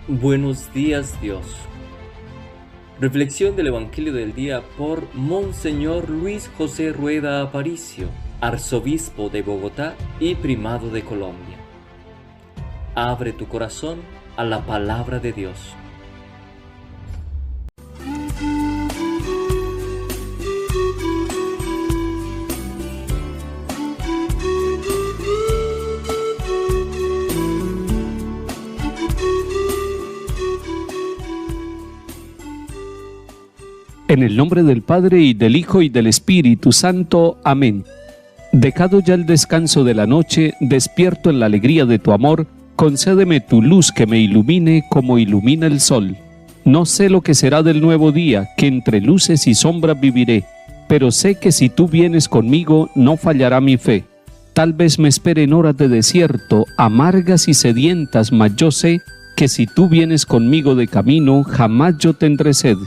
Buenos días, Dios. Reflexión del Evangelio del día por Monseñor Luis José Rueda Aparicio, arzobispo de Bogotá y primado de Colombia. Abre tu corazón a la palabra de Dios. En el nombre del Padre, y del Hijo, y del Espíritu Santo. Amén. Dejado ya el descanso de la noche, despierto en la alegría de tu amor, concédeme tu luz que me ilumine como ilumina el sol. No sé lo que será del nuevo día, que entre luces y sombras viviré, pero sé que si tú vienes conmigo, no fallará mi fe. Tal vez me esperen horas de desierto, amargas y sedientas, mas yo sé que si tú vienes conmigo de camino, jamás yo tendré sed.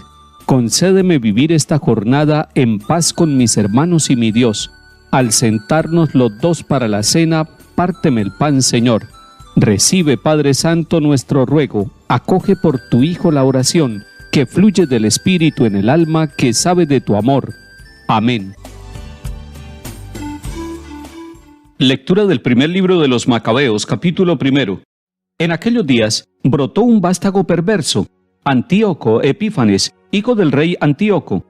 Concédeme vivir esta jornada en paz con mis hermanos y mi Dios. Al sentarnos los dos para la cena, párteme el pan, Señor. Recibe, Padre Santo, nuestro ruego. Acoge por tu Hijo la oración, que fluye del Espíritu en el alma, que sabe de tu amor. Amén. Lectura del primer libro de los Macabeos, capítulo 1. En aquellos días brotó un vástago perverso, Antíoco Epífanes, hijo del rey Antíoco.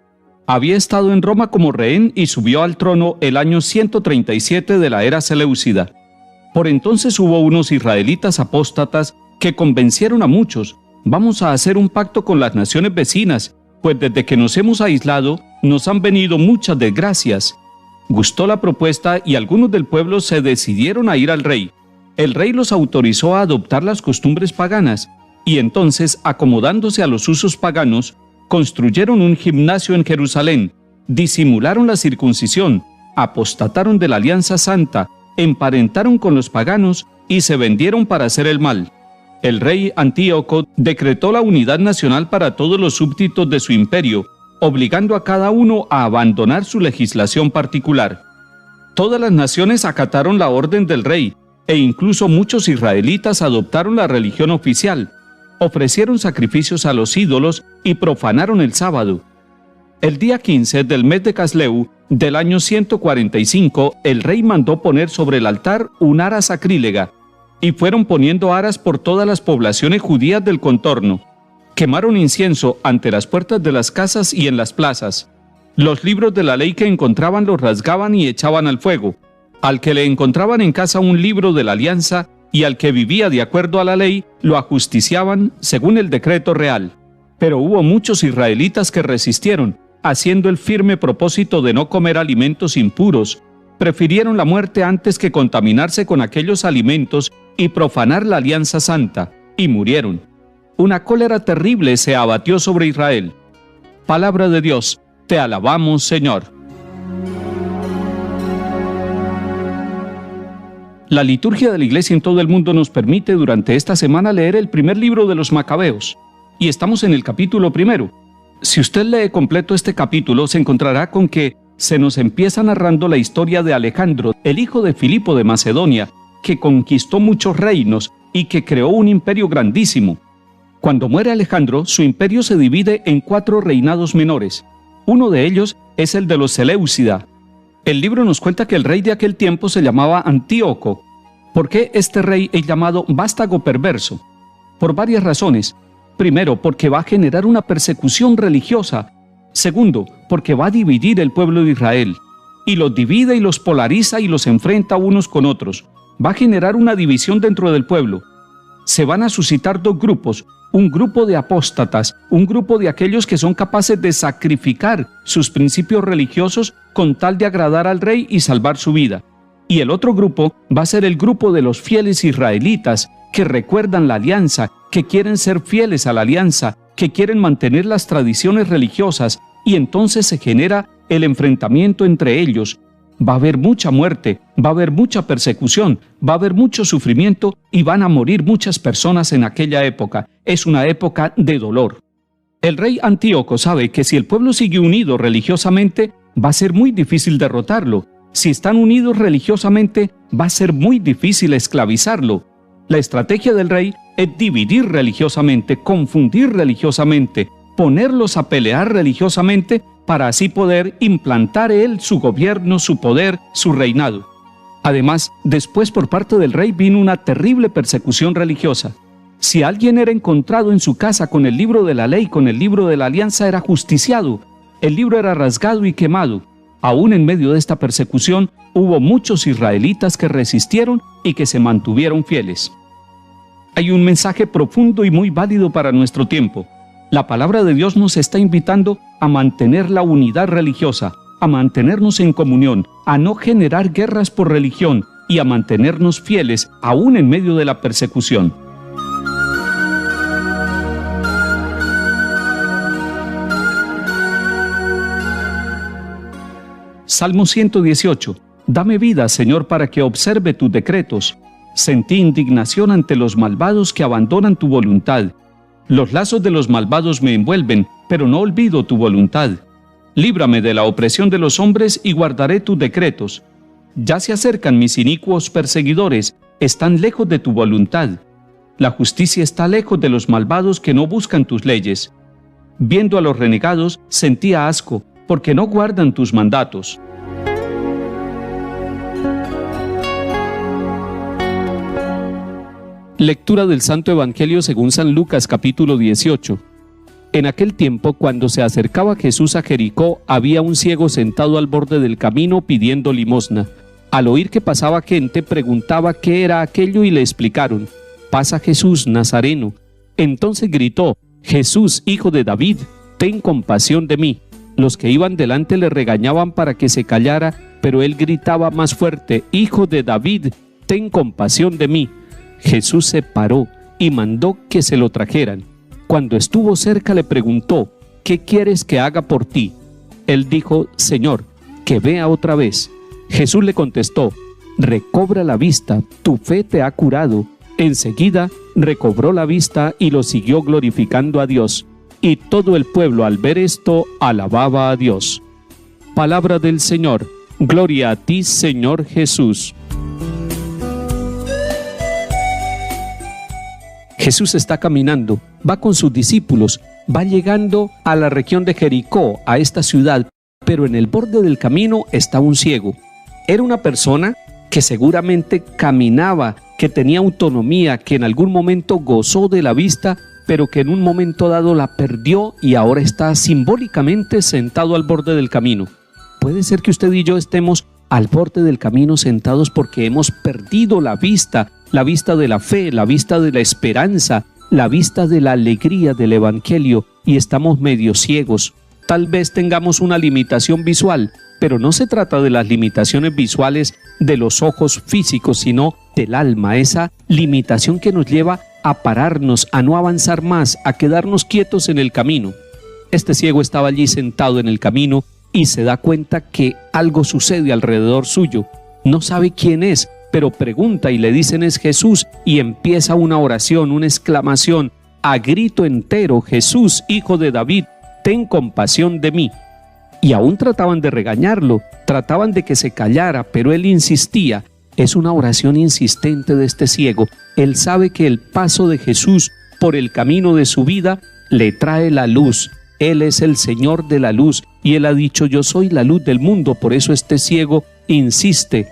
Había estado en Roma como rehén y subió al trono el año 137 de la era seleucida. Por entonces hubo unos israelitas apóstatas que convencieron a muchos: vamos a hacer un pacto con las naciones vecinas, pues desde que nos hemos aislado nos han venido muchas desgracias. Gustó la propuesta y algunos del pueblo se decidieron a ir al rey. El rey los autorizó a adoptar las costumbres paganas, y entonces, acomodándose a los usos paganos, construyeron un gimnasio en Jerusalén, disimularon la circuncisión, apostataron de la alianza santa, emparentaron con los paganos y se vendieron para hacer el mal. El rey Antíoco decretó la unidad nacional para todos los súbditos de su imperio, obligando a cada uno a abandonar su legislación particular. Todas las naciones acataron la orden del rey, e incluso muchos israelitas adoptaron la religión oficial, ofrecieron sacrificios a los ídolos y profanaron el sábado. El día 15 del mes de Casleu, del año 145, el rey mandó poner sobre el altar un ara sacrílega, y fueron poniendo aras por todas las poblaciones judías del contorno. Quemaron incienso ante las puertas de las casas y en las plazas. Los libros de la ley que encontraban los rasgaban y echaban al fuego. Al que le encontraban en casa un libro de la alianza, y al que vivía de acuerdo a la ley, lo ajusticiaban según el decreto real. Pero hubo muchos israelitas que resistieron, haciendo el firme propósito de no comer alimentos impuros. Prefirieron la muerte antes que contaminarse con aquellos alimentos y profanar la alianza santa, y murieron. Una cólera terrible se abatió sobre Israel. Palabra de Dios, te alabamos, Señor. La liturgia de la Iglesia en todo el mundo nos permite durante esta semana leer el primer libro de los Macabeos, y estamos en el capítulo 1. Si usted lee completo este capítulo, se encontrará con que se nos empieza narrando la historia de Alejandro, el hijo de Filipo de Macedonia, que conquistó muchos reinos y que creó un imperio grandísimo. Cuando muere Alejandro, su imperio se divide en 4 reinados menores. Uno de ellos es el de los Seleucida. El libro nos cuenta que el rey de aquel tiempo se llamaba Antíoco. ¿Por qué este rey es llamado vástago perverso? Por varias razones. Primero, porque va a generar una persecución religiosa. Segundo, porque va a dividir el pueblo de Israel. Y los divide y los polariza y los enfrenta unos con otros. Va a generar una división dentro del pueblo. Se van a suscitar 2 grupos. Un grupo de apóstatas, un grupo de aquellos que son capaces de sacrificar sus principios religiosos con tal de agradar al rey y salvar su vida. Y el otro grupo va a ser el grupo de los fieles israelitas, que recuerdan la alianza, que quieren ser fieles a la alianza, que quieren mantener las tradiciones religiosas, y entonces se genera el enfrentamiento entre ellos. Va a haber mucha muerte, va a haber mucha persecución, va a haber mucho sufrimiento y van a morir muchas personas en aquella época. Es una época de dolor. El rey Antíoco sabe que si el pueblo sigue unido religiosamente, va a ser muy difícil derrotarlo. Si están unidos religiosamente, va a ser muy difícil esclavizarlo. La estrategia del rey es dividir religiosamente, confundir religiosamente, ponerlos a pelear religiosamente para así poder implantar él su gobierno, su poder, su reinado. Además, después por parte del rey vino una terrible persecución religiosa. Si alguien era encontrado en su casa con el libro de la ley, con el libro de la alianza, era justiciado. El libro era rasgado y quemado. Aún en medio de esta persecución, hubo muchos israelitas que resistieron y que se mantuvieron fieles. Hay un mensaje profundo y muy válido para nuestro tiempo. La palabra de Dios nos está invitando a mantener la unidad religiosa, a mantenernos en comunión, a no generar guerras por religión y a mantenernos fieles aún en medio de la persecución. Salmo 118. Dame vida, Señor, para que observe tus decretos. Sentí indignación ante los malvados que abandonan tu voluntad. Los lazos de los malvados me envuelven, pero no olvido tu voluntad. Líbrame de la opresión de los hombres y guardaré tus decretos. Ya se acercan mis inicuos perseguidores, están lejos de tu voluntad. La justicia está lejos de los malvados que no buscan tus leyes. Viendo a los renegados, sentía asco, porque no guardan tus mandatos. Lectura del Santo Evangelio según San Lucas, capítulo 18. En aquel tiempo, cuando se acercaba Jesús a Jericó, había un ciego sentado al borde del camino pidiendo limosna. Al oír que pasaba gente, preguntaba qué era aquello y le explicaron: «Pasa Jesús Nazareno». Entonces gritó: «Jesús, hijo de David, ten compasión de mí». Los que iban delante le regañaban para que se callara, pero él gritaba más fuerte: «Hijo de David, ten compasión de mí». Jesús se paró y mandó que se lo trajeran. Cuando estuvo cerca le preguntó: «¿Qué quieres que haga por ti?». Él dijo: «Señor, que vea otra vez». Jesús le contestó: «Recobra la vista, tu fe te ha curado». Enseguida recobró la vista y lo siguió glorificando a Dios. Y todo el pueblo al ver esto alababa a Dios. Palabra del Señor. Gloria a ti, Señor Jesús. Jesús está caminando, va con sus discípulos, va llegando a la región de Jericó, a esta ciudad, pero en el borde del camino está un ciego. Era una persona que seguramente caminaba, que tenía autonomía, que en algún momento gozó de la vista, pero que en un momento dado la perdió y ahora está simbólicamente sentado al borde del camino. Puede ser que usted y yo estemos al borde del camino sentados porque hemos perdido la vista de la fe, la vista de la esperanza, la vista de la alegría del Evangelio y estamos medio ciegos. Tal vez tengamos una limitación visual, pero no se trata de las limitaciones visuales de los ojos físicos, sino del alma, esa limitación que nos lleva a pararnos, a no avanzar más, a quedarnos quietos en el camino. Este ciego estaba allí sentado en el camino y se da cuenta que algo sucede alrededor suyo. No sabe quién es, pero pregunta y le dicen es Jesús y empieza una oración, una exclamación a grito entero: «Jesús, hijo de David, ten compasión de mí». Y aún trataban de regañarlo, trataban de que se callara, pero él insistía. Es una oración insistente de este ciego. Él sabe que el paso de Jesús por el camino de su vida le trae la luz. Él es el Señor de la luz y él ha dicho: «Yo soy la luz del mundo». Por eso este ciego insiste.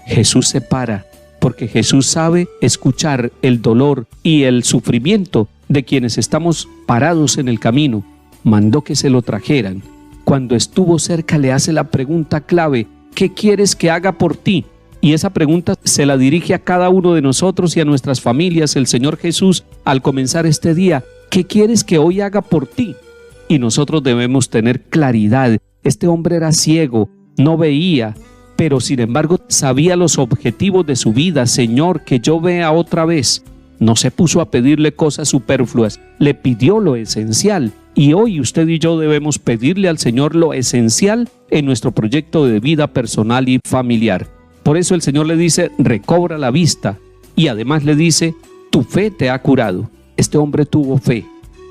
Jesús se para, porque Jesús sabe escuchar el dolor y el sufrimiento de quienes estamos parados en el camino. Mandó que se lo trajeran. Cuando estuvo cerca le hace la pregunta clave: ¿qué quieres que haga por ti? Y esa pregunta se la dirige a cada uno de nosotros y a nuestras familias el Señor Jesús al comenzar este día. ¿Qué quieres que hoy haga por ti? Y nosotros debemos tener claridad. Este hombre era ciego, no veía, pero sin embargo sabía los objetivos de su vida. Señor, que yo vea otra vez. No se puso a pedirle cosas superfluas, le pidió lo esencial. Y hoy usted y yo debemos pedirle al Señor lo esencial en nuestro proyecto de vida personal y familiar. Por eso el Señor le dice: recobra la vista. Y además le dice: tu fe te ha curado. Este hombre tuvo fe.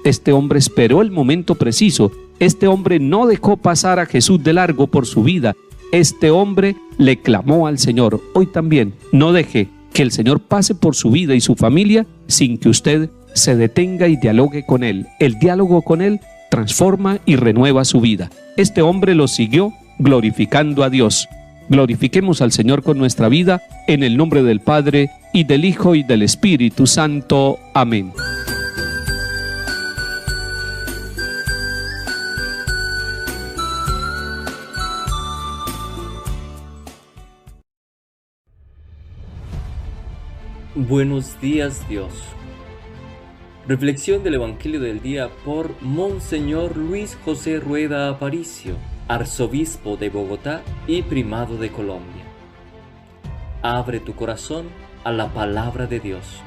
Este hombre esperó el momento preciso. Este hombre no dejó pasar a Jesús de largo por su vida. Este hombre le clamó al Señor. Hoy también no deje Que el Señor pase por su vida y su familia sin que usted se detenga y dialogue con Él. El diálogo con Él transforma y renueva su vida. Este hombre lo siguió glorificando a Dios. Glorifiquemos al Señor con nuestra vida, en el nombre del Padre, y del Hijo, y del Espíritu Santo. Amén. Buenos días, Dios. Reflexión del Evangelio del día por Monseñor Luis José Rueda Aparicio, arzobispo de Bogotá y primado de Colombia. Abre tu corazón a la palabra de Dios.